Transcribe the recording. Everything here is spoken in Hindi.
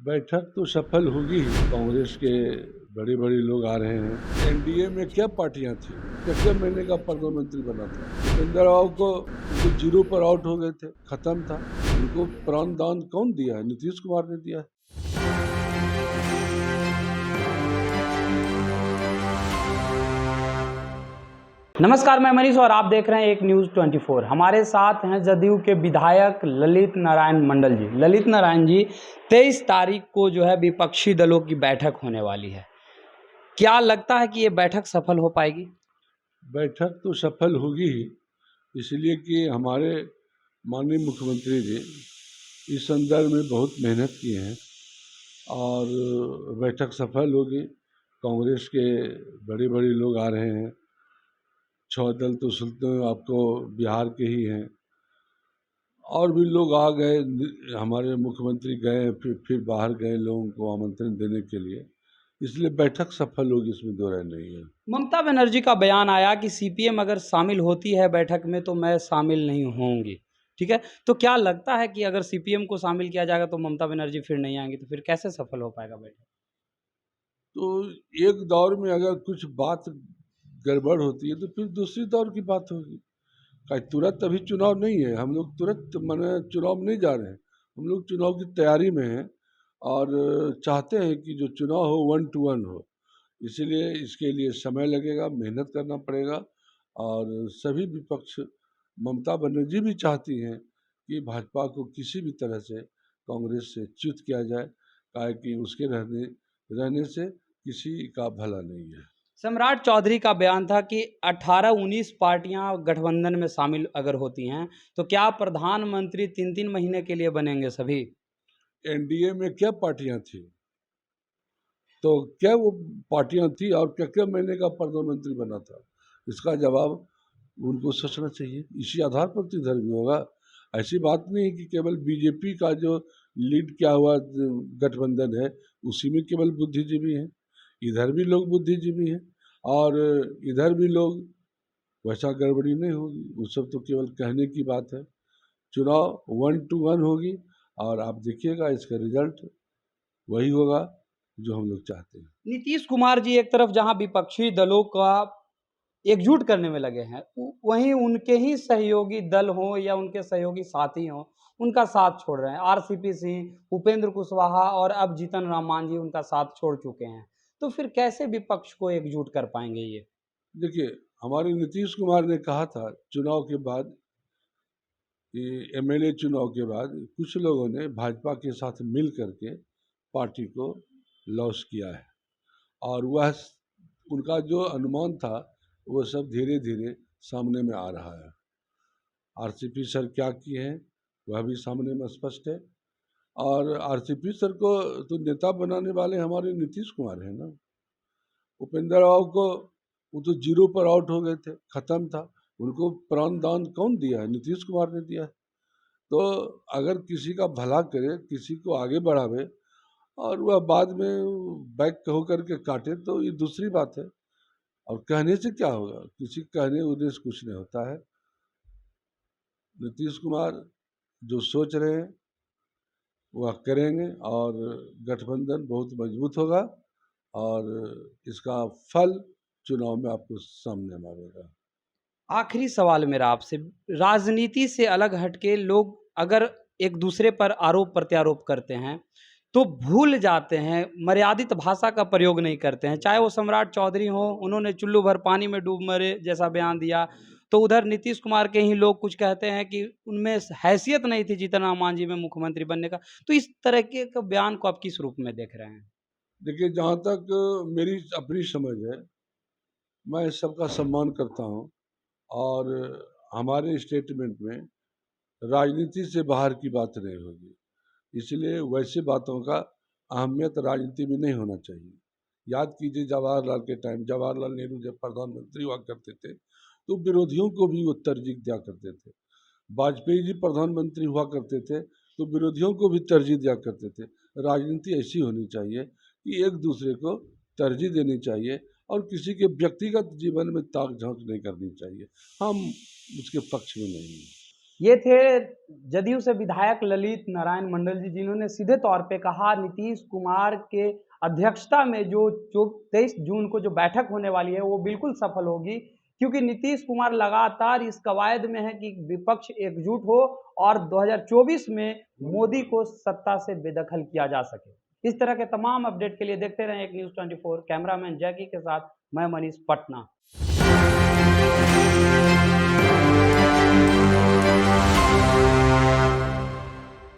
बैठक तो सफल होगी ही। कांग्रेस के बड़े बड़े लोग आ रहे हैं। एनडीए में क्या पार्टियां थी? कितने महीने का प्रधानमंत्री बना था? भूपेंद्र राव को तो जीरो पर आउट हो गए थे, खत्म था। उनको प्राण दान कौन दिया है? नीतीश कुमार ने दिया है। नमस्कार, मैं मनीष और आप देख रहे हैं एक न्यूज़ 24। हमारे साथ हैं जदयू के विधायक ललित नारायण मंडल जी। ललित नारायण जी, 23 तारीख को जो है विपक्षी दलों की बैठक होने वाली है। क्या लगता है कि ये बैठक सफल हो पाएगी? बैठक तो सफल होगी ही, इसलिए कि हमारे माननीय मुख्यमंत्री जी इस संदर्भ में बहुत मेहनत किए हैं और बैठक सफल होगी। कांग्रेस के बड़े बड़े लोग आ रहे हैं। 6 दल तो सुनते हैं आपको बिहार के ही हैं, और भी लोग आ गए। हमारे मुख्यमंत्री गए, फिर बाहर गए लोगों को आमंत्रण देने के लिए, इसलिए बैठक सफल होगी, इसमें दो राय नहीं है। ममता बनर्जी का बयान आया कि सीपीएम अगर शामिल होती है बैठक में तो मैं शामिल नहीं होंगी। ठीक है, तो क्या लगता है कि अगर सीपीएम को शामिल किया जाएगा तो ममता बनर्जी फिर नहीं आएंगी, तो फिर कैसे सफल हो पाएगा बैठक? तो एक दौर में अगर कुछ बात गड़बड़ होती है तो फिर दूसरी दौर की बात होगी। तुरंत अभी चुनाव नहीं है, हम लोग तुरंत माने चुनाव में नहीं जा रहे हैं। हम लोग चुनाव की तैयारी में हैं और चाहते हैं कि जो चुनाव हो 1 to 1 हो। इसीलिए इसके लिए समय लगेगा, मेहनत करना पड़ेगा। और सभी विपक्ष, ममता बनर्जी भी चाहती हैं कि भाजपा को किसी भी तरह से कांग्रेस से च्युत किया जाए, काहे कि उसके रहने रहने से किसी का भला नहीं है। सम्राट चौधरी का बयान था कि 18-19 पार्टियां गठबंधन में शामिल अगर होती हैं तो क्या प्रधानमंत्री 3-3 महीने के लिए बनेंगे सभी? एनडीए में क्या पार्टियां थी? तो क्या वो पार्टियां थी और क्या क्या महीने का प्रधानमंत्री बना था? इसका जवाब उनको सोचना चाहिए। इसी आधार पर तो इधर भी होगा। ऐसी बात नहीं है कि केवल बीजेपी का जो लीड किया हुआ गठबंधन है उसी में केवल बुद्धिजीवी हैं। इधर भी लोग बुद्धिजीवी हैं और इधर भी लोग, वैसा गड़बड़ी नहीं होगी। वो सब तो केवल कहने की बात है। चुनाव 1 to 1 होगी और आप देखिएगा इसका रिजल्ट वही होगा जो हम लोग चाहते हैं। नीतीश कुमार जी एक तरफ जहां विपक्षी दलों का एकजुट करने में लगे हैं, वहीं उनके ही सहयोगी दल हों या उनके सहयोगी साथी हों, उनका साथ छोड़ रहे हैं। आरसीपी सिंह, उपेंद्र कुशवाहा और अब जीतन राम मांझी उनका साथ छोड़ चुके हैं। तो फिर कैसे विपक्ष को एकजुट कर पाएंगे ये? देखिए, हमारे नीतीश कुमार ने कहा था चुनाव के बाद, एमएलए चुनाव के बाद कुछ लोगों ने भाजपा के साथ मिल करके पार्टी को लॉस किया है, और वह उनका जो अनुमान था वो सब धीरे धीरे सामने में आ रहा है। आरसीपी सर क्या किए हैं वह भी सामने में स्पष्ट है। और आरसीपी सर को तो नेता बनाने वाले हमारे नीतीश कुमार हैं ना। उपेंद्र राव को, वो तो जीरो पर आउट हो गए थे, खत्म था। उनको प्राण दान कौन दिया है? नीतीश कुमार ने दिया है। तो अगर किसी का भला करे, किसी को आगे बढ़ावे और वह बाद में बैक होकर के काटे तो ये दूसरी बात है। और कहने से क्या होगा? किसी कहने उन्हें से कुछ नहीं होता है। नीतीश कुमार जो सोच रहे हैं वह करेंगे और गठबंधन बहुत मजबूत होगा और इसका फल चुनाव में आपको सामने मारेगा। आखिरी सवाल मेरा आपसे, राजनीति से अलग हटके लोग अगर एक दूसरे पर आरोप प्रत्यारोप करते हैं तो भूल जाते हैं, मर्यादित भाषा का प्रयोग नहीं करते हैं। चाहे वो सम्राट चौधरी हो, उन्होंने चुल्लू भर पानी में डूब मरे जैसा बयान दिया, तो उधर नीतीश कुमार के ही लोग कुछ कहते हैं कि उनमें हैसियत नहीं थी जीतन राम मांझी में मुख्यमंत्री बनने का। तो इस तरह के बयान को आप किस रूप में देख रहे हैं? देखिए, जहाँ तक मेरी अपनी समझ है, मैं सबका सम्मान करता हूँ और हमारे स्टेटमेंट में राजनीति से बाहर की बात नहीं होगी। इसलिए वैसे बातों का अहमियत राजनीति में नहीं होना चाहिए। याद कीजिए जवाहरलाल के टाइम, जवाहरलाल नेहरू जब प्रधानमंत्री हुआ करते थे तो विरोधियों को भी वो तरजीह दिया करते थे। वाजपेयी जी प्रधानमंत्री हुआ करते थे तो विरोधियों को भी तरजीह दिया करते थे। राजनीति ऐसी होनी चाहिए कि एक दूसरे को तरजीह देनी चाहिए और किसी के व्यक्तिगत जीवन में ताक झांक नहीं करनी चाहिए। हम उसके पक्ष में नहीं हैं। ये थे जदयू से विधायक ललित नारायण मंडल जी, जिन्होंने सीधे तौर पे कहा नीतीश कुमार के अध्यक्षता में जो 23 जून को जो बैठक होने वाली है वो बिल्कुल सफल होगी, क्योंकि नीतीश कुमार लगातार इस कवायद में है कि विपक्ष एकजुट हो और 2024 में मोदी को सत्ता से बेदखल किया जा सके। इस तरह के तमाम अपडेट के लिए देखते रहें एक न्यूज़ 24। कैमरामैन जैकी के साथ मैं मनीष, पटना।